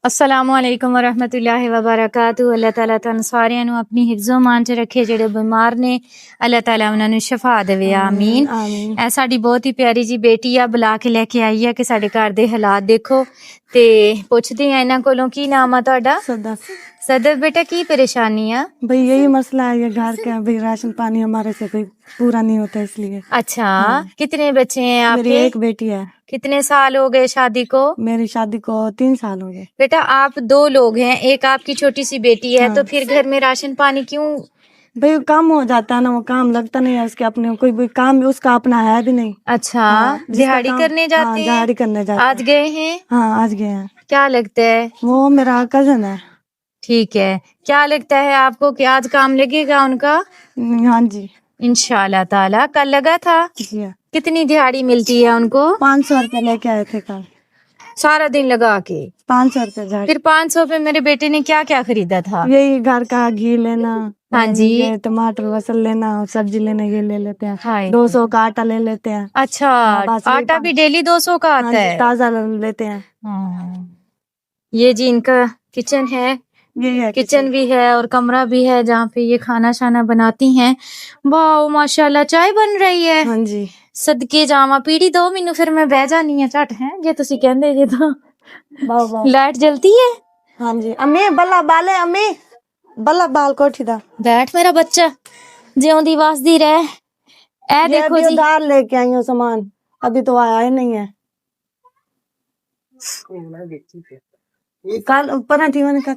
السلام علیکم ورحمۃ اللہ وبرکاتہ۔ اللہ تعالیٰ تن ساریاں نو اپنی حفظ و مان چ رکھے، جڑے بیمار نے اللہ تعالیٰ انہاں نو شفا دے، آمین۔ اے ساڈی بہت ہی پیاری جی بیٹی آ، بلا کے لے کے آئی ہے کہ ساڈے گھر دے حالات دیکھو تے پوچھدی ہیں انہاں کولوں کی نام ہے تہاڈا؟ صدر بیٹا کی پریشانی ہے؟ بھئی یہی مسئلہ ہے، یہ گھر کا بھئی راشن پانی ہمارے سے کوئی پورا نہیں ہوتا، اس لیے۔ اچھا، کتنے بچے ہیں آپ میری کے؟ ایک بیٹی ہے۔ کتنے سال ہو گئے شادی کو؟ میری شادی کو 3 سال ہو گئے۔ بیٹا آپ 2 لوگ ہیں، ایک آپ کی چھوٹی سی بیٹی ہے، تو پھر گھر میں راشن پانی کیوں؟ بھئی کام ہو جاتا ہے نا، وہ کام لگتا نہیں ہے اس کے اپنے، کوئی بھی کام اس کا اپنا ہے بھی نہیں۔ اچھا، دہاڑی کرنے جاتے ہیں؟ دہاڑی کرنے جاتے ہیں۔ آج گئے ہیں؟ ہاں آج گئے ہیں۔ کیا لگتا ہے؟ وہ میرا کزن ہے۔ ٹھیک ہے، کیا لگتا ہے آپ کو کہ آج کام لگے گا ان کا؟ ہاں جی انشاءاللہ تعالی۔ کل لگا تھا؟ جی ہاں۔ کتنی دہاڑی ملتی ہے ان کو؟ 500 روپے لے کے آئے تھے کل۔ سارا دن لگا کے 500 روپے دہاڑی۔ پھر 500 پہ میرے بیٹے نے کیا کیا خریدا تھا؟ یہی گھر کا گھی لینا، ہاں جی، یہ ٹماٹر وصل لینا، سبزی لینا، یہ لے لیتے ہیں۔ ہائے 200 کا آٹا لے لیتے ہیں۔ اچھا، آٹا بھی ڈیلی 200 کا آتا ہے؟ تازہ لیتے ہیں۔ یہ جی ان کا کچن ہے، یہی ہے کچن بھی ہے اور کمرہ بھی ہے جہاں پہ یہ کھانا شانا بناتی ہیں۔ واہ ماشاءاللہ، چائے بن رہی ہے؟ ہاں جی۔ صدقے جاواں، پیڑی دو مینوں پھر میں بہ جانی ہوں جھٹ ہیں جے تسی کہندے جے تو۔ لائٹ جلتی ہے؟ ہاں جی۔ امی بلا بالے، امی بلا بال کوٹھی دا۔ بیٹھ میرا بچہ، جیوندی واسدی رہ۔ اے دیکھو جی، ادھار لے کے آئی ہوں سامان، ابھی تو آیا ہی نہیں ہے۔ کل اوپر تھی میں نے کہا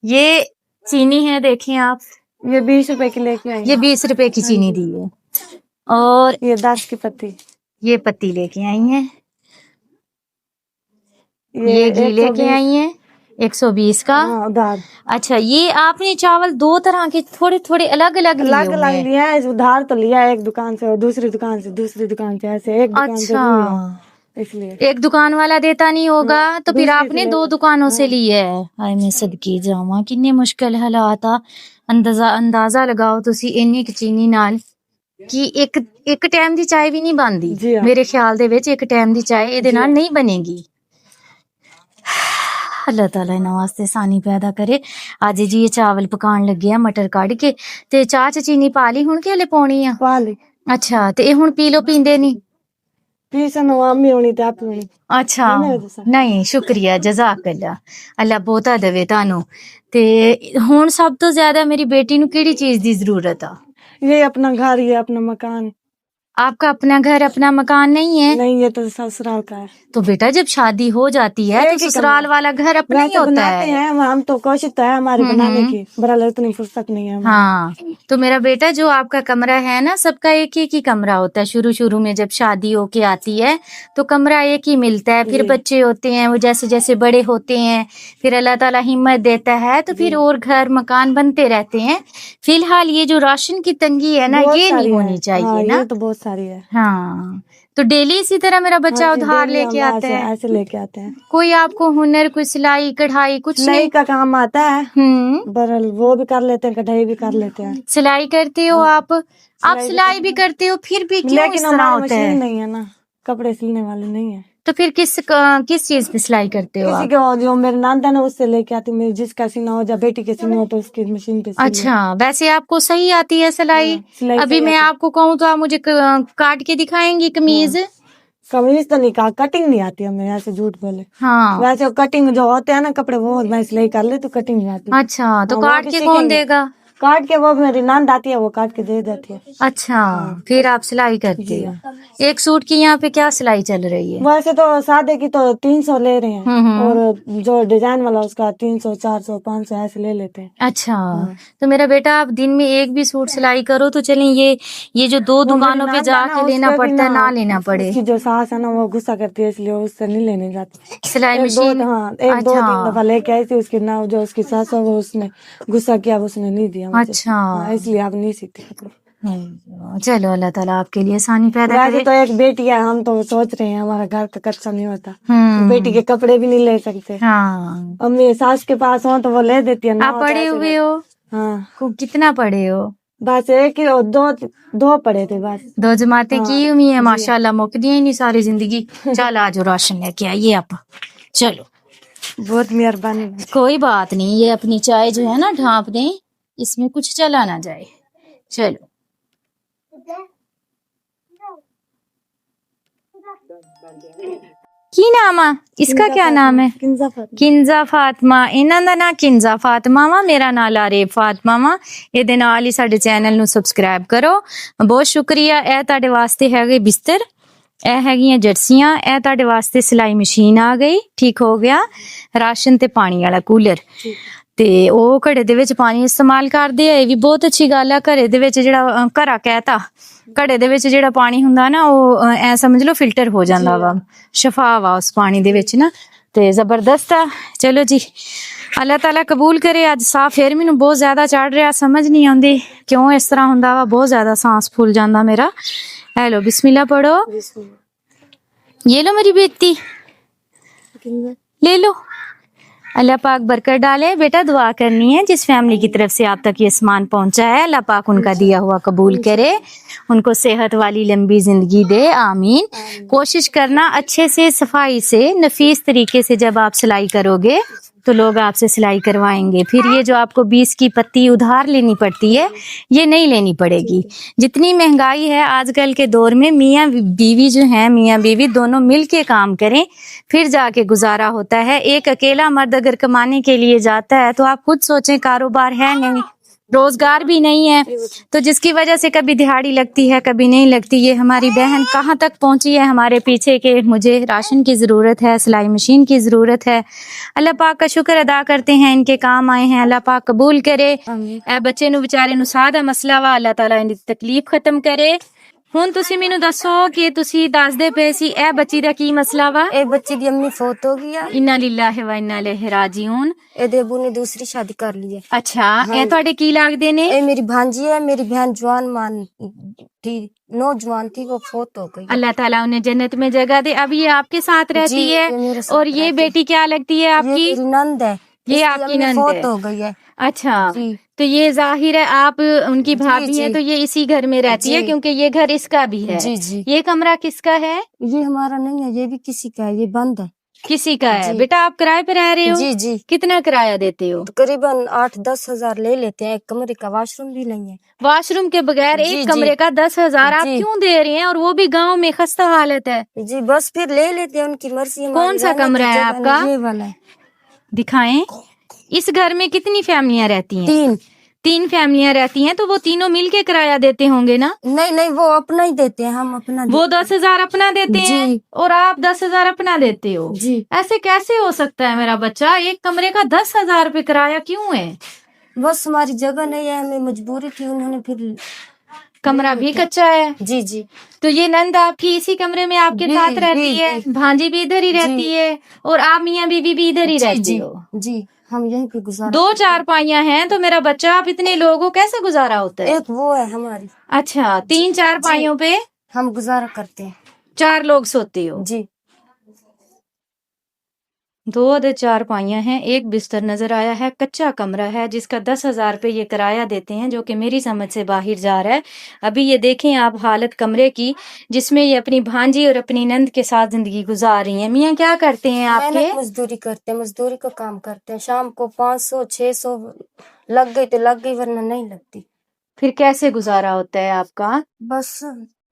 یہ چینی ہے، دیکھیں آپ، یہ 20 روپے کی لے کے آئی یہ 20 روپے کی چینی دی ہے، اور یہ 10 کی پتی، یہ پتی لے کے آئی ہیں، یہ گھی لے کے آئی ہیں 120 کا۔ ادھار۔ اچھا، یہ آپ نے چاول 2 طرح کے تھوڑے تھوڑے الگ الگ الگ الگ لیا ہے، ادھار تو لیا ہے ایک دکان سے اور دوسری دکان سے، دوسری دکان سے، ایسے ایک دکان سے نہیں لیا، اس لیے۔ ایک دکان والا دیتا نہیں ہوگا تو پھر آپ نے 2 دکانوں سے لی ہے۔ ہائے میں صدقے جاواں، کتنے مشکل حالات آ۔ اندازہ لگاؤ تسی اینی چینی نال کہ ایک ٹائم دی چائے بھی نہیں بنتی میرے خیال دے وچ، ایک ٹائم دی چائے اے دے نال نہیں بنے گی۔ اللہ تعالیٰ انہاں واسطے آسانی پیدا کرے۔ اج جی یہ چاول پکان لگے آ مٹر کڈ کے، تے چاہ چ چینی پا لی ہن کہ ہلے پونی آ؟ پا لی۔ اچھا، تے اے ہن پی لو، پیندے نہیں؟ پیسن امی ہونی تے آپ ہونی۔ اچھا نہیں، شکریہ، جزاک اللہ، اللہ بہتا دے تانوں۔ تے ہن سب تو زیادہ میری بیٹی نو کیڑی چیز دی ضرورت آ؟ یہ اپنا گھر، یہ اپنا مکان۔ آپ کا اپنا گھر اپنا مکان نہیں ہے؟ نہیں، یہ تو سسرال کا ہے۔ تو بیٹا جب شادی ہو جاتی ہے تو سسرال والا گھر اپنا ہی ہوتا ہے۔ ہم تو کوشش تو ہے ہماری بنانے کی، برحال اتنی فرصت نہیں ہے۔ ہاں تو میرا بیٹا، جو آپ کا کمرہ ہے نا، سب کا ایک ہی کمرہ ہوتا ہے۔ شروع میں جب شادی ہو کے آتی ہے تو کمرہ ایک ہی ملتا ہے، پھر بچے ہوتے ہیں، وہ جیسے جیسے بڑے ہوتے ہیں پھر اللہ تعالیٰ ہمت دیتا ہے تو پھر اور گھر مکان بنتے رہتے ہیں۔ فی الحال یہ جو راشن کی تنگی ہے نا، یہ نہیں ہونی چاہیے نا۔ یہ تو بہت ساری ہے۔ ہاں تو ڈیلی اسی طرح میرا بچہ ادھار لے کے آتا ہے؟ ایسے لے کے آتے ہیں۔ کوئی آپ کو ہنر، کوئی سلائی کڑھائی کچھ نہیں؟ سلائی کا کام آتا ہے، برحال وہ بھی کر لیتے ہیں، کڑھائی بھی کر لیتے ہیں۔ سلائی کرتے ہو آپ؟ آپ سلائی بھی کرتے ہو، پھر بھی کیوں اس طرح ہوتا ہے؟ مشین نہیں ہے نا، کپڑے سلنے والے نہیں ہے۔ تو پھر کس چیز پہ سلائی کرتے ہو کسی آپ؟ کو جو میرے ناندا نا اس سے لے کے آتی ہوں، جس کا سینا ہو جا، بیٹی کے سینا ہو تو اس کی مشین پہ سل۔ اچھا، ویسے آپ کو صحیح آتی ہے سلائی؟ ابھی میں آپ کو کہوں تو آپ مجھے کاٹ کے دکھائیں گی قمیض؟ قمیض تو نہیں، کٹنگ نہیں آتی ہمیں، ایسے جھوٹ بولے۔ ہاں ویسے کٹنگ جو ہوتے ہیں نا کپڑے، وہ میں سلائی کر لی تو کٹنگ نہیں آتی۔ اچھا، تو کاٹ کے کون دے گا؟ کاٹ کے وہ میری ناند آتی ہے، وہ کاٹ کے دے دیتی ہے۔ اچھا، پھر آپ سلائی کرتے ہو۔ ایک سوٹ کی یہاں پہ کیا سلائی چل رہی ہے؟ ویسے تو سادے کی تو 300 لے رہے ہیں، اور جو ڈیزائن والا اس کا 300 400 500 ایسے لے لیتے ہیں۔ اچھا، تو میرا بیٹا آپ دن میں ایک بھی سوٹ سلائی کرو تو چلیں یہ جو 2 دکانوں پہ جا کے لینا پڑتا ہے نہ لینا پڑے۔ اس کی جو ساس ہے نا وہ غصہ کرتی ہے، اس لیے اس سے نہیں لینے جاتی سلائی مشین۔ ہاں، 1 2 3 دفعہ لے کے آئی تھی، اس کی نا جو اس کی ساس ہے وہ اس نے غصہ کیا، اس نے نہیں دیا مجھے۔ اچھا، اس لیے آپ نہیں سیکھتے۔ چلو اللہ تعالیٰ آپ کے لیے آسانی پیدا کرے۔ ویسے تو ایک بیٹی ہے، ہم تو سوچ رہے ہیں ہمارا گھر کا خرچہ نہیں ہوتا، بیٹی کے کپڑے بھی نہیں لے سکتے۔ ہاں، امی ساس کے پاس ہوں تو وہ لے دیتی ہے۔ آپ پڑھے ہوئے ہو؟ ہاں، کتنا پڑھے ہو؟ بس ایک ہی 2 پڑھے تھے بس۔ 2 جماعتیں کی ہوئی ہیں، ماشاء اللہ، مک دی ہی نہیں ساری زندگی۔ چل آج راشن لے کے آئیے آپ، چلو۔ बहुत मेहरबानी। कोई बात नहीं, ये अपनी चाय जो है ना ढाँप दें, इसमें कुछ चला ना जाए। चलो की नाम आ इसका, क्या नाम है? किंजा फातिमा। किंजा फातिमा। ਇਹਨਾਂ ਦਾ ਨਾਂ ਕਿੰਜ਼ਾ ਫਾਤਮਾ ਵਾ, ਮੇਰਾ ਨਾਂ ਲਾਰੇਬ ਫਾਤਮਾ ਵਾ। ਇਹਦੇ ਨਾਲ ਹੀ ਸਾਡੇ ਚੈਨਲ ਨੂੰ ਸਬਸਕ੍ਰਾਈਬ ਕਰੋ। ਬਹੁਤ ਸ਼ੁਕਰੀਆ। ਇਹ ਤੁਹਾਡੇ ਵਾਸਤੇ ਹੈਗੇ ਬਿਸਤਰ, ਇਹ ਹੈਗੀਆਂ ਜਰਸੀਆਂ, ਇਹ ਤੁਹਾਡੇ ਵਾਸਤੇ ਸਿਲਾਈ ਮਸ਼ੀਨ ਆ ਗਈ, ਠੀਕ ਹੋ ਗਿਆ। ਰਾਸ਼ਨ ਤੇ ਪਾਣੀ ਵਾਲਾ ਕੂਲਰ, ਤੇ ਉਹ ਘੜੇ ਦੇ ਵਿੱਚ ਪਾਣੀ ਇਸਤੇਮਾਲ ਕਰਦੇ ਆ। ਇਹ ਵੀ ਬਹੁਤ ਅੱਛੀ ਗੱਲ ਆ। ਘੜੇ ਦੇ ਵਿੱਚ ਜਿਹੜਾ ਘੜਾ ਕਹਿਤਾ, ਘੜੇ ਦੇ ਵਿੱਚ ਜਿਹੜਾ ਪਾਣੀ ਹੁੰਦਾ ਨਾ, ਉਹ ਐ ਸਮਝ ਲਓ ਫਿਲਟਰ ਹੋ ਜਾਂਦਾ ਵਾ, ਸ਼ਫਾ ਵਾ ਉਸ ਪਾਣੀ ਦੇ ਵਿੱਚ ਨਾ, ਤੇ ਜ਼ਬਰਦਸਤ ਆ। ਚਲੋ ਜੀ, ਅੱਲਾਹ ਤਾਲਾ ਕਬੂਲ ਕਰੇ। ਅੱਜ ਸਾਹ ਫਿਰ ਮੈਨੂੰ ਬਹੁਤ ਜ਼ਿਆਦਾ ਚੜ ਰਿਹਾ, ਸਮਝ ਨਹੀਂ ਆਉਂਦੀ ਕਿਉਂ ਇਸ ਤਰ੍ਹਾਂ ਹੁੰਦਾ ਵਾ, ਬਹੁਤ ਜ਼ਿਆਦਾ सांस फूल ਜਾਂਦਾ ਮੇਰਾ। हेलो बिस्मिल्लाह पढ़ो। ये लो मेरी बेटी, ले लो। अल्लाह पाक बरकत डाले। बेटा दुआ करनी है, जिस फैमिली की तरफ से आप तक ये सामान पहुंचा है, अल्लाह पाक उनका दिया हुआ कबूल करे, उनको सेहत वाली लंबी जिंदगी दे, आमीन। कोशिश करना अच्छे से, सफाई से, नफीस तरीके से जब आप सिलाई करोगे तो लोग आपसे सिलाई करवाएंगे। फिर ये जो आपको 20 की पत्ती उधार लेनी पड़ती है, ये नहीं लेनी पड़ेगी। जितनी महंगाई है आजकल के दौर में, मियाँ बीवी जो हैं, मियाँ बीवी दोनों मिल के काम करें, फिर जाके गुजारा होता है। एक अकेला मर्द अगर कमाने के लिए जाता है तो आप खुद सोचें, कारोबार है नहीं, रोजगार भी नहीं है, तो जिसकी वजह से कभी दिहाड़ी लगती है, कभी नहीं लगती। ये हमारी बहन कहाँ तक पहुंची है हमारे पीछे के मुझे राशन की ज़रूरत है, सिलाई मशीन की ज़रूरत है। अल्लाह पाक का शुक्र अदा करते हैं, इनके काम आए हैं, अल्लाह पाक कबूल करे। ए बच्चे नु बेचारे नु सादा मसला वा, अल्लाह ताला इनकी तकलीफ खत्म करे। ਹੁਣ ਤੁਸੀਂ ਮੈਨੂੰ ਦੱਸੋ ਕਿ ਤੁਸੀਂ ਦੱਸਦੇ ਪਏ ਸੀ ਇਹ ਬੱਚੀ ਦਾ ਕੀ ਮਸਲਾ ਵਾ? ਇਹ ਬੱਚੀ ਦੀ ਅੰਮੀ ਫੌਤ ਹੋ ਗਈ ਆ। ਇਨਾ ਲਿਲਾਹਿ व इन्ना इलैहि राजिऊन। ਇਹਦੇ ਅਬੂ ਨੇ ਦੂਸਰੀ ਸ਼ਾਦੀ ਕਰ ਲਈ ਹੈ। अच्छा, ਇਹ ਤੁਹਾਡੇ ਕੀ ਲੱਗਦੇ ਨੇ? ਇਹ ਮੇਰੀ भांजी है। मेरी बहन जवान मान थी, नौजवान थी, वो फौत हो गई। अल्लाह ताला उन्हें जन्नत में जगह दे। अब ये आपके साथ रहती जी, है, ये मेरे साथ और ये रहती है। बेटी क्या लगती है ये आपकी? मेरी नंद है। ये इसकी आपकी अम्मी नंद फौत है। हो गई है। अच्छा, जी। तो ये जाहिर है आप उनकी भाभी जी। हैं, तो ये इसी घर में रहती जी। है, क्योंकि ये घर इसका भी है। जी जी। ये कमरा किसका है? ये हमारा नहीं है, ये भी किसी का है, ये बंद है। किसी का है। जी। बेटा आप किराए पे रह रहे हो? जी जी। कितना किराया देते हो? तकरीबन 8-10 हजार ले लेते हैं। एक कमरे का वॉशरूम भी नहीं है। वॉशरूम के बगैर जी, एक जी। कमरे का 10,000 आप जी। क्यों दे रहे हैं, और वो भी गांव में खस्ता हालत है? जी बस फिर ले लेते हैं, उनकी मर्जी। हमारी कौन सा रहने की कमरा है जगह आपका? नहीं, ये वाला है। दिखाएं। इस घर में कितनी फैमिलियां रहती हैं? 3 फैमिलियां रहती हैं, तो वो तीनों मिल के किराया देते होंगे ना? नहीं नहीं, वो अपना ही देते हैं, हम अपना वो देते 10,000 अपना देते जी। हैं और आप 10,000 अपना देते हो? हैं। जी ऐसे कैसे हो सकता है मेरा बच्चा? एक कमरे का 10,000 रुपये किराया क्यों है? बस हमारी जगह नहीं है, हमें मजबूरी थी, उन्होंने फिर। कमरा भी कच्चा है। जी जी। तो ये नंद आपकी इसी कमरे में आपके जी, साथ रहती जी, है, जी। भांजी भी इधर ही रहती है, और आप मियाँ बीवी भी इधर ही जी रहती जी हो? जी, हम यहीं पे गुजारा। 2 चारपाइयाँ हैं, तो मेरा बच्चा आप इतने लोगों को कैसे गुजारा होता है? एक वो है हमारी, अच्छा, 3 चारपाइयों पे हम गुजारा करते हैं। 4 लोग सोते हो? जी 2 अदद चारपाइयाँ हैं, एक बिस्तर नजर आया है, कच्चा कमरा है जिसका 10,000 रुपये ये किराया देते हैं, जो कि मेरी समझ से बाहर जा रहा है। अभी ये देखें आप हालत कमरे की, जिसमें ये अपनी भांजी और अपनी नंद के साथ जिंदगी गुजार रही हैं। मियाँ क्या करते हैं आपके? मेहनत मजदूरी करते हैं, मजदूरी का काम करते हैं। शाम को 500-600 लग गई तो लग गई, वरना नहीं लगती। फिर कैसे गुजारा होता है आपका? बस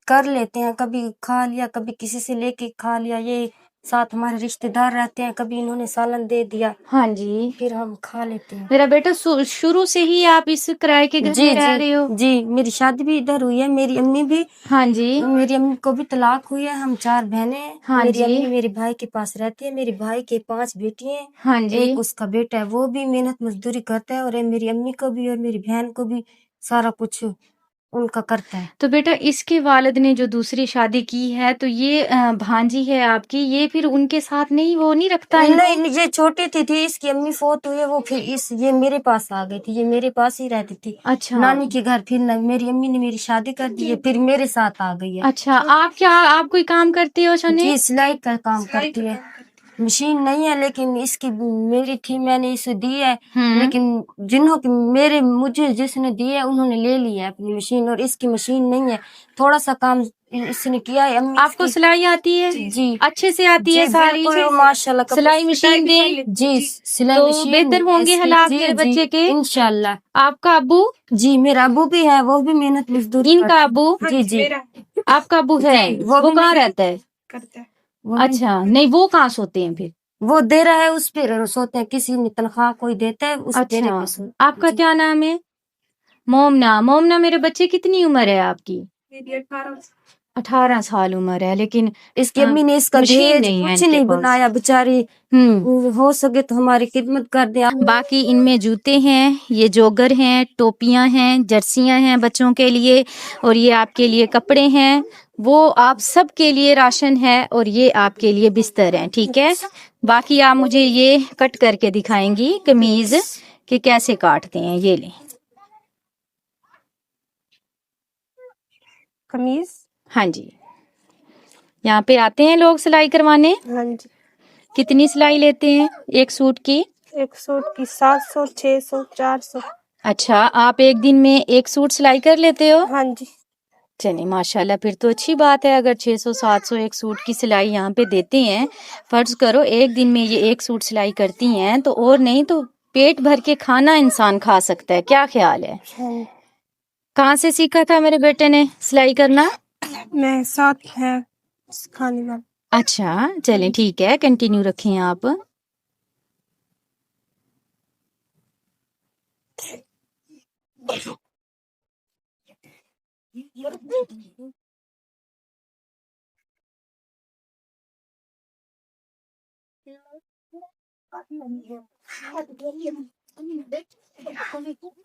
कर लेते हैं, कभी खा लिया, कभी किसी से लेके खा लिया। ये साथ हमारे रिश्तेदार रहते हैं, कभी इन्होंने सालन दे दिया, हाँ जी। फिर हम खा लेते हैं। मेरा बेटा शुरू से ही आप इस किराए के घर जी में रह रहे हो? जी जी, मेरी शादी भी इधर हुई है, मेरी अम्मी भी। हाँ जी। मेरी अम्मी को भी तलाक हुई है, हम 4 बहनें हैं। हाँ मेरी जी। अम्मी मेरे भाई के पास रहती है, मेरे भाई के 5 बेटी हैं। हाँ जी। एक उसका बेटा है, वो भी मेहनत मजदूरी करता है, और मेरी अम्मी को भी और मेरी बहन को भी सारा कुछ उनका करता है। तो बेटा इसके वालिद ने जो दूसरी शादी की है, तो ये भांजी है आपकी, ये फिर उनके साथ नहीं, वो नहीं रखता है? नहीं, ये छोटी थी, इसकी अम्मी फौत हुई है, वो फिर ये मेरे पास आ गई थी, ये मेरे पास ही रहती थी। अच्छा। नानी के घर। फिर मेरी अम्मी ने मेरी शादी कर दी है, फिर मेरे साथ आ गई है। अच्छा, आप कोई काम करते हो शने? जी सिलाई का काम करती है। मशीन नहीं है, लेकिन इसकी मेरी थी, मैंने इसे दी है। लेकिन मुझे जिसने दी है उन्होंने ले ली है अपनी मशीन, और इसकी मशीन नहीं है। थोड़ा सा काम इसने किया है। अम्मी आपको सिलाई आती है? जी अच्छे से आती है जी, सारी? बिल्कुल माशाल्लाह। सिलाई मशीन दें जी सिलाई तो मशीन बेहतर होंगे हालात मेरे बच्चे के। इंशाल्लाह। आपका अबू? जी मेरा अबू भी है, वो भी मेहनत मजदूरी इनका अबू? जी जी आपका अबू है? वो वो भी कहाँ रहता है? वो भी- अच्छा, नहीं वो कहाँ सोते हैं फिर? वो दे रहा है, उस पे सोते हैं, किसी ने तनख्वाह कोई देता है उस देने पे अच्छा, आपका क्या नाम है? मोमना। मोमना, मेरे बच्चे कितनी उम्र है आपकी? 18 साल उम्र है, लेकिन इसकी अम्मी ने इसका मशीन दहेज नहीं है कुछ इनके नहीं पास। बनाया बेचारी। हो सके तो हमारी खिदमत कर दे। बाकी इनमें जूते हैं, ये जोगर हैं, टोपियां हैं, जर्सियां हैं बच्चों के लिए, और ये आपके लिए कपड़े हैं, वो आप सब के लिए राशन है, और ये आपके लिए बिस्तर हैं, ठीक है। बाकी आप मुझे ये कट करके दिखाएंगी कमीज कि कैसे काटते हैं। ये लें कमीज। हाँ जी, यहाँ पे आते हैं लोग सिलाई करवाने। हाँ जी। कितनी सिलाई लेते हैं एक सूट की? एक सूट की 700, 600, 400। अच्छा, आप एक दिन में एक सूट सिलाई कर लेते हो? हाँ जी। चलिए माशाल्लाह, फिर तो अच्छी बात है। अगर 600-700 एक सूट की सिलाई यहाँ पे देते हैं, फर्ज करो एक दिन में ये एक सूट सिलाई करती हैं, तो और नहीं तो पेट भर के खाना इंसान खा सकता है। क्या ख्याल है? कहाँ से सीखा था मेरे बेटे ने सिलाई करना? मैं साथ है खाने वाला। अच्छा, चलें ठीक है, कंटिन्यू रखें आप।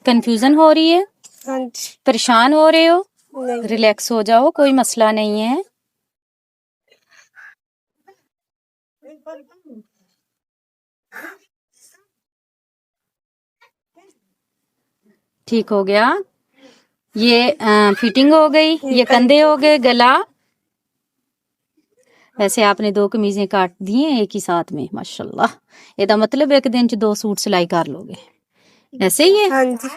कंफ्यूजन हो रही है? हाँ जी। परेशान हो रहे हो? नहीं। रिलैक्स हो जाओ, कोई मसला नहीं है। ठीक हो गया। ये फिटिंग हो गई, ये कंधे हो गए, गला। वैसे आपने 2 कमीजें काट दी हैं एक ही साथ में, माशाल्लाह। ਇਹਦਾ मतलब एक दिन च 2 सूट सिलाई कर लोगे, ऐसे ही है? हाँ जी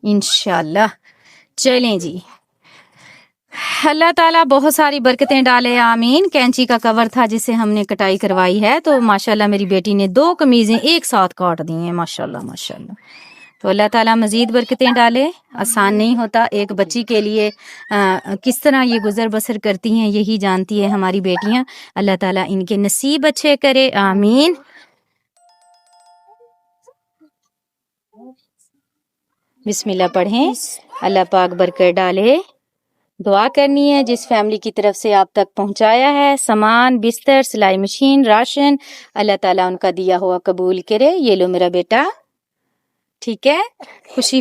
इंशाल्लाह। चलें जी, अल्लाह ताला बहुत सारी बरकतें डाले, आमीन। कैंची का कवर था जिसे हमने कटाई करवाई है, तो माशाल्लाह मेरी बेटी ने 2 कमीजें एक साथ काट दी हैं, माशाल्लाह माशाल्लाह। तो अल्लाह ताला मजीद बरकतें डाले। आसान नहीं होता एक बच्ची के लिए, किस तरह ये गुजर बसर करती हैं यही जानती है हमारी बेटियां। अल्लाह ताला इनके नसीब अच्छे करे, आमीन। बिस्मिल्लाह पढ़ें। अल्लाह पाक बरकत डाले। दुआ करनी है जिस फैमिली की तरफ से आप तक पहुंचाया है सामान, बिस्तर, सिलाई मशीन, राशन, अल्लाह ताला उनका दिया हुआ कबूल करे। ये लो मेरा बेटा, ठीक है। खुशी